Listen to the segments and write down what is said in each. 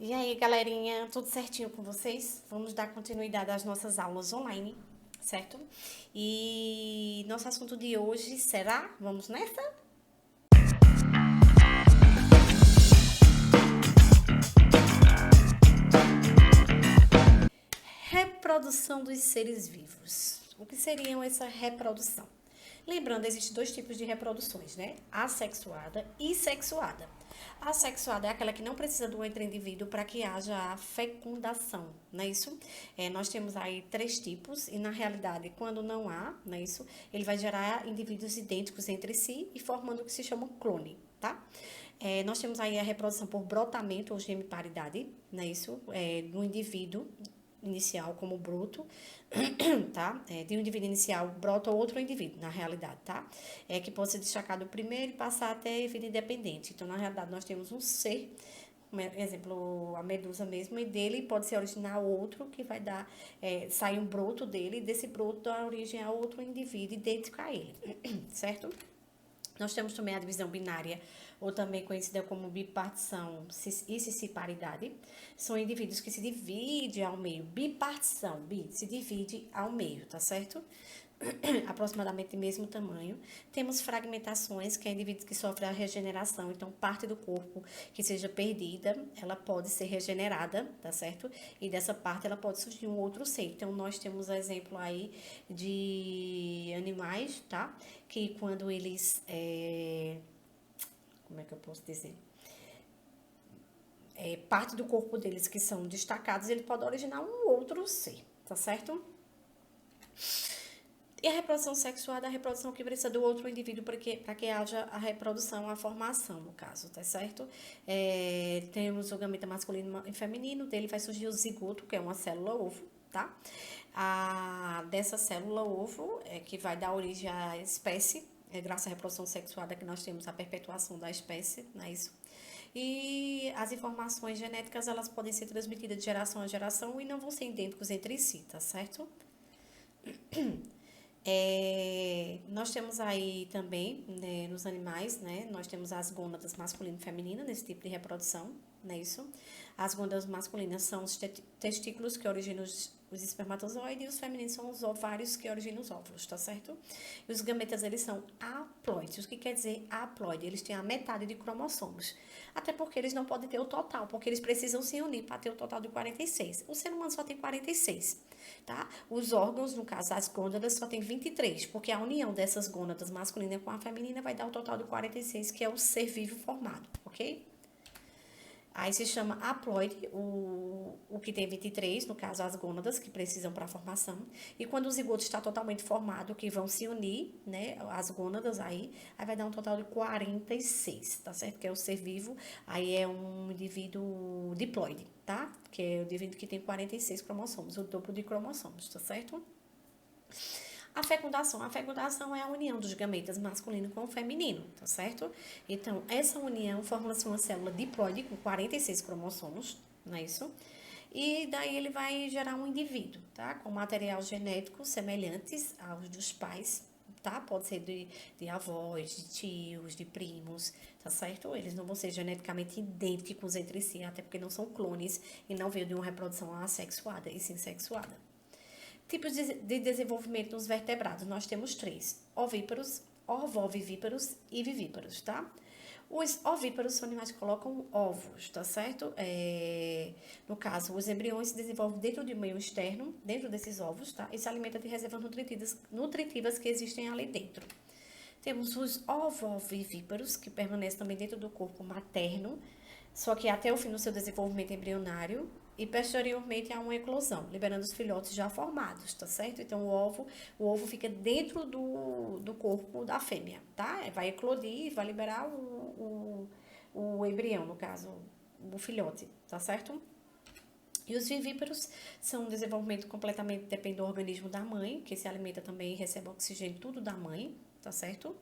E aí, galerinha, tudo certinho com vocês? Vamos dar continuidade às nossas aulas online, certo? E nosso assunto de hoje será? Vamos nessa? Reprodução dos seres vivos. O que seriam essa reprodução? Lembrando, existem dois tipos de reproduções, né? Assexuada e sexuada. A sexuada é aquela que não precisa do outro indivíduo para que haja a fecundação, não é isso? Nós temos aí três tipos e na realidade, quando não há, não é isso? Ele vai gerar indivíduos idênticos entre si e formando o que se chama clone, tá? Nós temos aí a reprodução por brotamento ou gemiparidade, não é isso? Do indivíduo inicial como bruto, tá? De um indivíduo inicial brota outro indivíduo, na realidade, tá? Que pode ser destacado primeiro e passar até a vida independente. Então, na realidade, nós temos um ser, como exemplo, a medusa mesmo, e dele pode se originar outro que vai dar, sai um broto dele, e desse broto dá origem a outro indivíduo idêntico a ele, certo? Nós temos também a divisão binária, ou também conhecida como bipartição e cisparidade. São indivíduos que se dividem ao meio. Bipartição, se divide ao meio, tá certo? Aproximadamente do mesmo tamanho. Temos fragmentações, que é indivíduos que sofrem a regeneração, então parte do corpo que seja perdida, ela pode ser regenerada, tá certo? E dessa parte ela pode surgir um outro ser. Então nós temos exemplo aí de animais, tá? Que quando eles, como é que eu posso dizer? Parte do corpo deles que são destacados, ele pode originar um outro ser, tá certo? E a reprodução sexual é a reprodução que precisa do outro indivíduo para que haja a reprodução, a formação, no caso, tá certo? Temos o gameta masculino e feminino, dele vai surgir o zigoto, que é uma célula ovo, tá? Dessa célula ovo é que vai dar origem à espécie, graças à reprodução sexuada que nós temos a perpetuação da espécie, não é isso? E as informações genéticas, elas podem ser transmitidas de geração a geração e não vão ser idênticos entre si, tá certo? Nós temos aí também, né, nos animais, né, nós temos as gônadas masculina e feminina nesse tipo de reprodução, não é isso? As gônadas masculinas são os testículos que originam os espermatozoides e os femininos são os ovários que originam os óvulos, tá certo? E os gametas, eles são haploides. O que quer dizer haploide? Eles têm a metade de cromossomos. Até porque eles não podem ter o total, porque eles precisam se unir para ter o total de 46. O ser humano só tem 46, tá? Os órgãos, no caso, as gônadas, só tem 23, porque a união dessas gônadas masculina com a feminina vai dar o total de 46, que é o ser vivo formado, ok? Aí se chama haploide, o que tem 23, no caso as gônadas, que precisam para a formação. E quando o zigoto está totalmente formado, que vão se unir, né, as gônadas aí vai dar um total de 46, tá certo? Que é o ser vivo, aí é um indivíduo diploide, tá? Que é o indivíduo que tem 46 cromossomos, o dobro de cromossomos, tá certo? A fecundação é a união dos gametas masculino com o feminino, tá certo? Então, essa união forma-se uma célula diploide com 46 cromossomos, não é isso? E daí ele vai gerar um indivíduo, tá? Com material genético semelhantes aos dos pais, tá? Pode ser de avós, de tios, de primos, tá certo? Eles não vão ser geneticamente idênticos entre si, até porque não são clones e não veio de uma reprodução assexuada e sim sexuada. Tipos de desenvolvimento nos vertebrados, nós temos três: ovíparos, ovovivíparos e vivíparos, tá? Os ovíparos são animais que colocam ovos, tá certo? No caso, os embriões se desenvolvem dentro de um meio externo, dentro desses ovos, tá? E se alimentam de reservas nutritivas que existem ali dentro. Temos os ovovivíparos, que permanecem também dentro do corpo materno, só que até o fim do seu desenvolvimento embrionário e posteriormente a uma eclosão, liberando os filhotes já formados, tá certo? Então o ovo fica dentro do corpo da fêmea, tá? Vai eclodir, vai liberar o embrião, no caso, o filhote, tá certo? E os vivíparos são um desenvolvimento completamente depende do organismo da mãe, que se alimenta também e recebe oxigênio tudo da mãe, tá certo?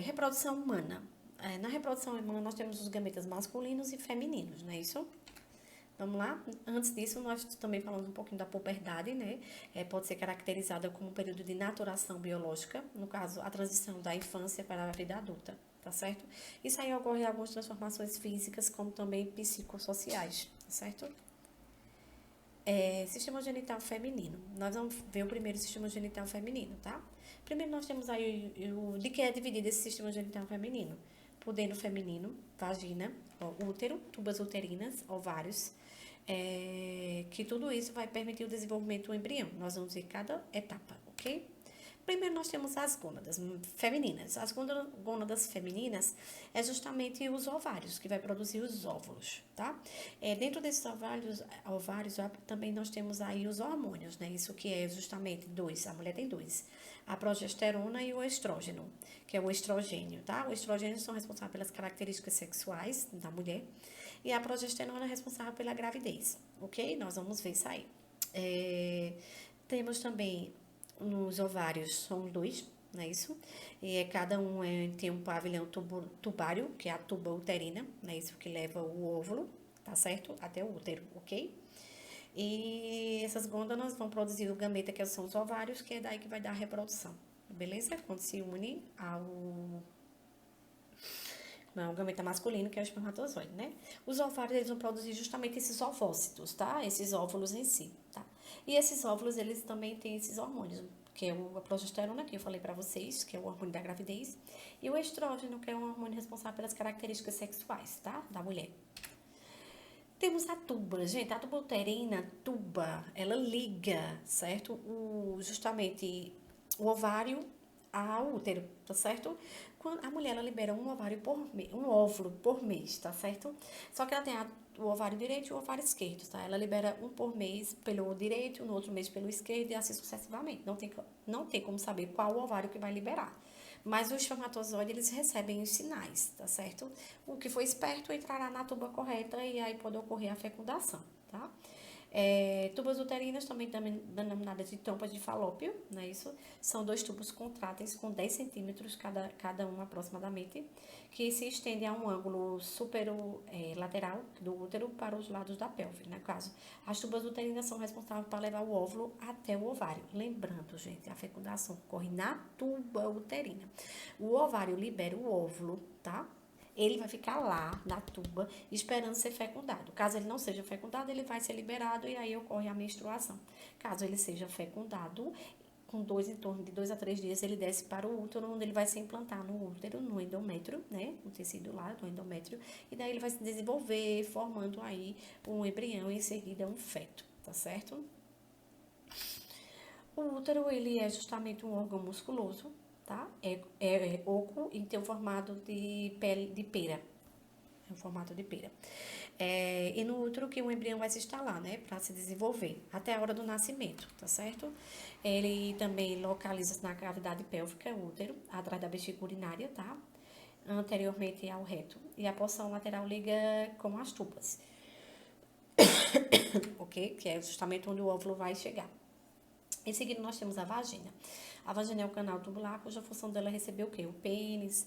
Reprodução humana. Na reprodução humana nós temos os gametas masculinos e femininos, não é isso? Vamos lá? Antes disso, nós também falamos um pouquinho da puberdade, né? Pode ser caracterizada como um período de naturação biológica, no caso, a transição da infância para a vida adulta. tá certo? Isso aí ocorre algumas transformações físicas, como também psicossociais, tá certo? Sistema genital feminino. Nós vamos ver o primeiro sistema genital feminino, tá? Primeiro nós temos aí de que é dividido esse sistema genital feminino. Pudendo feminino, vagina, útero, tubas uterinas, ovários, que tudo isso vai permitir o desenvolvimento do embrião. Nós vamos ver cada etapa, ok? Primeiro nós temos as gônadas femininas. As gônadas femininas é justamente os ovários, que vai produzir os óvulos, tá? Dentro desses ovários também nós temos aí os hormônios, né? Isso que é justamente dois, a mulher tem dois. A progesterona e o estrógeno, que é o estrogênio, tá? O estrogênio são responsáveis pelas características sexuais da mulher e a progesterona é responsável pela gravidez, ok? Nós vamos ver isso aí. Temos também nos ovários, são dois, não é isso? E cada um tem um pavilhão tubário, que é a tuba uterina, não é isso? Que leva o óvulo, tá certo? Até o útero, ok? E essas glândulas vão produzir o gameta, que são os ovários, que é daí que vai dar a reprodução, beleza? Quando se une ao gameta masculino, que é o espermatozoide, né? Os ovários, eles vão produzir justamente esses ovócitos, tá? Esses óvulos em si, tá? E esses óvulos, eles também têm esses hormônios, que é a progesterona, que eu falei pra vocês, que é o hormônio da gravidez, e o estrógeno, que é um hormônio responsável pelas características sexuais, tá? Da mulher. Temos a tuba, gente, a tuba uterina, ela liga, certo? Justamente o ovário ao útero, tá certo? Quando a mulher, ela libera um ovário um óvulo por mês, tá certo? Só que ela tem o ovário direito e o ovário esquerdo, tá? Ela libera um por mês pelo direito, no outro mês pelo esquerdo e assim sucessivamente. Não tem como saber qual ovário que vai liberar. Mas os espermatozoides, eles recebem os sinais, tá certo? O que for esperto entrará na tuba correta e aí pode ocorrer a fecundação, tá? Tubas uterinas, também denominadas de trompas de falópio, não é isso? São dois tubos contráteis com 10 centímetros cada um aproximadamente, que se estendem a um ângulo lateral do útero para os lados da pelve, no caso. As tubas uterinas são responsáveis para levar o óvulo até o ovário. Lembrando, gente, a fecundação ocorre na tuba uterina. O ovário libera o óvulo, tá? Ele vai ficar lá na tuba esperando ser fecundado. Caso ele não seja fecundado, ele vai ser liberado e aí ocorre a menstruação. Caso ele seja fecundado, em torno de 2 a 3 dias, ele desce para o útero, onde ele vai se implantar no útero, no endométrio, né? No tecido lá do endométrio. E daí ele vai se desenvolver, formando aí um embrião e em seguida um feto, tá certo? O útero, ele é justamente um órgão musculoso, tá? É oco e tem o formato de pele de pera. É um formato de pera. E no útero que o embrião vai se instalar, né? Para se desenvolver até a hora do nascimento, tá certo? Ele também localiza-se na cavidade pélvica, o útero, atrás da bexiga urinária, tá? Anteriormente ao reto. E a porção lateral liga com as tubas. Ok? Que é justamente onde o óvulo vai chegar. Em seguida, nós temos a vagina. A vagina é o canal tubular, cuja função dela é receber o quê? O pênis,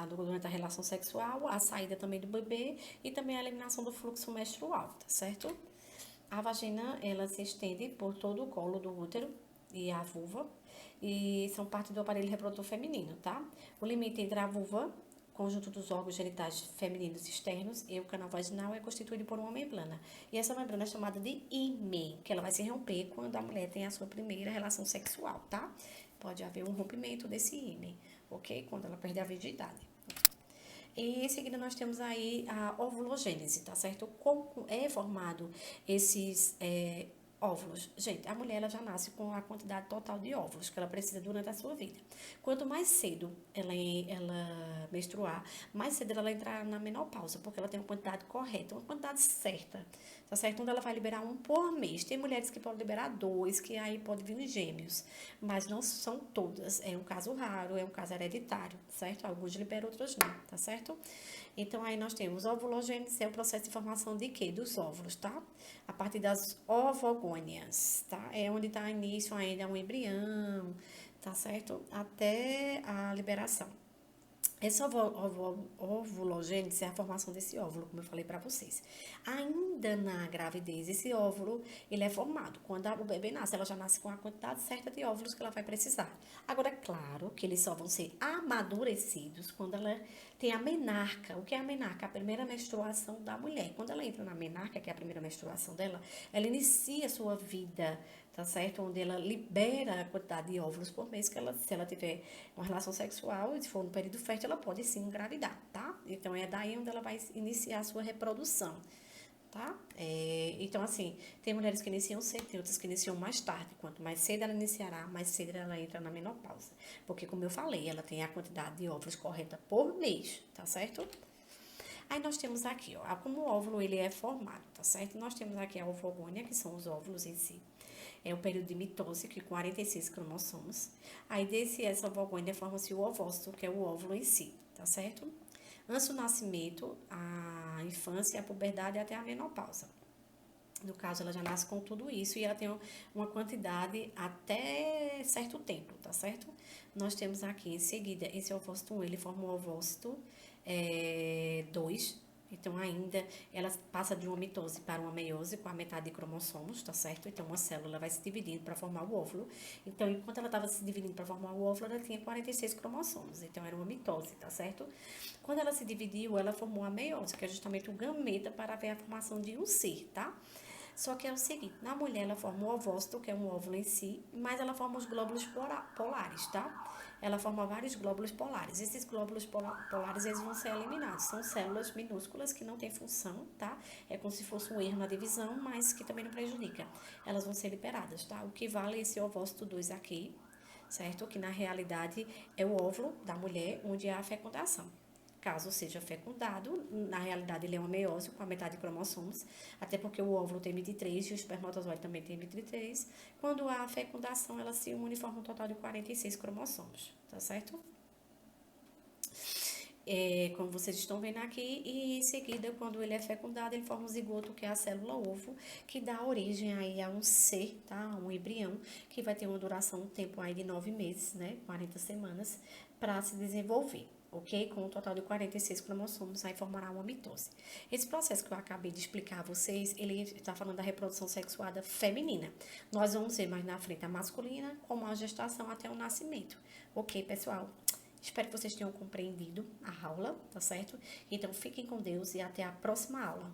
durante a relação sexual, a saída também do bebê e também a eliminação do fluxo menstrual, tá certo? A vagina, ela se estende por todo o colo do útero e a vulva e são parte do aparelho reprodutor feminino, tá? O limite entre a vulva, conjunto dos órgãos genitais femininos externos, e o canal vaginal é constituído por uma membrana. E essa membrana é chamada de ímen, que ela vai se romper quando a mulher tem a sua primeira relação sexual, tá? Pode haver um rompimento desse ímen, ok? Quando ela perde a virgindade. E em seguida nós temos aí a ovulogênese, tá certo? Como é formado esses óvulos? Gente, a mulher ela já nasce com a quantidade total de óvulos que ela precisa durante a sua vida. Quanto mais cedo ela menstruar, mais cedo ela entrar na menopausa, porque ela tem uma quantidade correta, uma quantidade certa, tá certo? Onde ela vai liberar um por mês. Tem mulheres que podem liberar 2, que aí pode vir os gêmeos, mas não são todas. É um caso raro, é um caso hereditário, certo? Alguns liberam, outros não, tá certo? Então, aí nós temos ovulogênese, é o processo de formação de quê? Dos óvulos, tá? A partir das ovogônias, tá? É onde está início ainda um embrião, tá certo? Até a liberação. Essa ovulogênese é a formação desse óvulo, como eu falei para vocês. Ainda na gravidez, esse óvulo, ele é formado. Quando o bebê nasce, ela já nasce com a quantidade certa de óvulos que ela vai precisar. Agora, é claro que eles só vão ser amadurecidos quando ela tem a menarca. O que é a menarca? A primeira menstruação da mulher. Quando ela entra na menarca, que é a primeira menstruação dela, ela inicia a sua vida, tá certo? Onde ela libera a quantidade de óvulos por mês que ela, se ela tiver uma relação sexual, e se for no período fértil, ela pode sim engravidar, tá? Então, é daí onde ela vai iniciar a sua reprodução, tá? Então, assim, tem mulheres que iniciam cedo, tem outras que iniciam mais tarde. Quanto mais cedo ela iniciará, mais cedo ela entra na menopausa. Porque, como eu falei, ela tem a quantidade de óvulos correta por mês, tá certo? Aí nós temos aqui, ó, como o óvulo ele é formado, tá certo? Nós temos aqui a ovogônia, que são os óvulos em si. É o período de mitose, que 46 cromossomos. Aí essa ovogônia forma-se o ovócito, que é o óvulo em si, tá certo? Antes do nascimento, a infância, a puberdade até a menopausa. No caso, ela já nasce com tudo isso e ela tem uma quantidade até certo tempo, tá certo? Nós temos aqui em seguida esse ovócito 1, ele forma o ovócito 2. Então, ainda ela passa de uma mitose para uma meiose com a metade de cromossomos, tá certo? Então, uma célula vai se dividindo para formar o óvulo. Então, enquanto ela estava se dividindo para formar o óvulo, ela tinha 46 cromossomos. Então, era uma mitose, tá certo? Quando ela se dividiu, ela formou a meiose, que é justamente o gameta para ver a formação de um ser, tá? Só que é o seguinte, na mulher ela forma o ovócito, que é um óvulo em si, mas ela forma os glóbulos polares, tá? Ela forma vários glóbulos polares. Esses glóbulos polares, eles vão ser eliminados. São células minúsculas que não têm função, tá? É como se fosse um erro na divisão, mas que também não prejudica. Elas vão ser liberadas, tá? O que vale esse ovócito 2 aqui, certo? Que na realidade é o óvulo da mulher, onde há a fecundação. Caso seja fecundado, na realidade ele é uma meiose com a metade de cromossomos, até porque o óvulo tem 23 e o espermatozoide também tem 23. Quando há a fecundação, ela se une e forma um total de 46 cromossomos, tá certo? Como vocês estão vendo aqui, e em seguida, quando ele é fecundado, ele forma um zigoto, que é a célula ovo, que dá origem aí a um ser, tá? Um embrião, que vai ter uma duração, um tempo aí de 9 meses, né? 40 semanas, para se desenvolver. Ok? Com um total de 46 cromossomos, aí formará uma mitose. Esse processo que eu acabei de explicar a vocês, ele está falando da reprodução sexuada feminina. Nós vamos ver mais na frente a masculina, como a gestação até o nascimento. Ok, pessoal? Espero que vocês tenham compreendido a aula, tá certo? Então, fiquem com Deus e até a próxima aula.